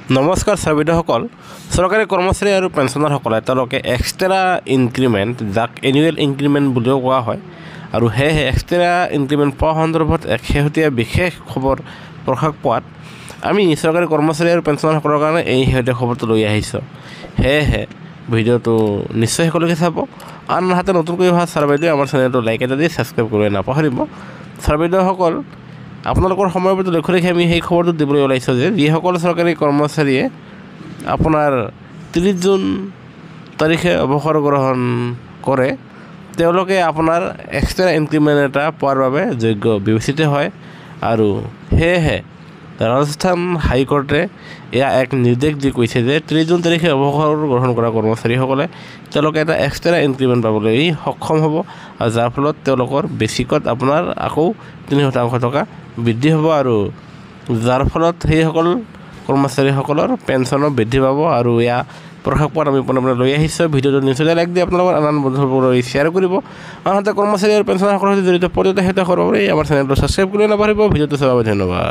নমস্কাৰ ছাৰবিদসকল চৰকাৰী কৰ্মচাৰী আৰু পেঞ্চনাৰসকলে তেওঁলোকে এক্সট্ৰা ইনক্ৰিমেণ্ট যাক এনুৱেল ইনক্ৰিমেণ্ট বুলিও কোৱা হয় আৰু সেয়েহে এক্সট্ৰা ইনক্ৰিমেণ্ট পোৱা সন্দৰ্ভত এক শেহতীয়া বিশেষ খবৰ প্ৰকাশ পোৱাত আমি চৰকাৰী কৰ্মচাৰী আৰু পেঞ্চনাৰসকলৰ কাৰণে এই শেহতীয়া খবৰটো লৈ আহিছোঁ। সেয়েহে ভিডিঅ'টো নিশ্চয় সকলোকে চাব। আনহাতে নতুনকৈ অহা ছাৰবাইদেৱে আমাৰ চেনেলটো লাইক এটা দি ছাবস্ক্ৰাইব কৰিব নাপাহৰিব। ছাৰবাইদেউসকল আপোনালোকৰ সময়ৰ প্ৰতি লক্ষ্য ৰাখি আমি সেই খবৰটো দিবলৈ ওলাইছোঁ যে যিসকল চৰকাৰী কৰ্মচাৰীয়ে আপোনাৰ 30 জুন তাৰিখে অৱসৰ গ্ৰহণ কৰে তেওঁলোকে আপোনাৰ এক্সট্ৰা ইনক্ৰিমেণ্ট এটা পোৱাৰ বাবে যোগ্য বিবেচিত হয় আৰু সেয়েহে ৰাজস্থান হাইকোৰ্টে এয়া এক নিৰ্দেশ দি কৈছে যে 30 জুন তাৰিখে অৱসৰ গ্ৰহণ কৰা কৰ্মচাৰীসকলে তেওঁলোকে এটা এক্সট্ৰা ইনক্ৰিমেণ্ট পাবলৈ সক্ষম হ'ব আৰু যাৰ ফলত তেওঁলোকৰ বেচিকত আপোনাৰ আকৌ 3% টকা বৃদ্ধি হ'ব আৰু যাৰ ফলত সেইসকল কৰ্মচাৰীসকলৰ পেঞ্চনো বৃদ্ধি পাব আৰু এয়া প্ৰকাশ পোৱাত আমি পুনৰ লৈ আহিছোঁ। ভিডিঅ'টো নিশ্চয় লাইক দি আপোনালোকৰ আন বন্ধুসকললৈ শ্বেয়াৰ কৰিব। আনহাতে কৰ্মচাৰী আৰু পেঞ্চনাৰসকলৰ সৈতে জড়িত প্ৰতিটো শেহতীয়া খবৰ আমাৰ চেনেলটো ছাবস্ক্ৰাইব কৰি নাপাহৰিব। ভিডিঅ'টো চাবৰ বাবে ধন্যবাদ।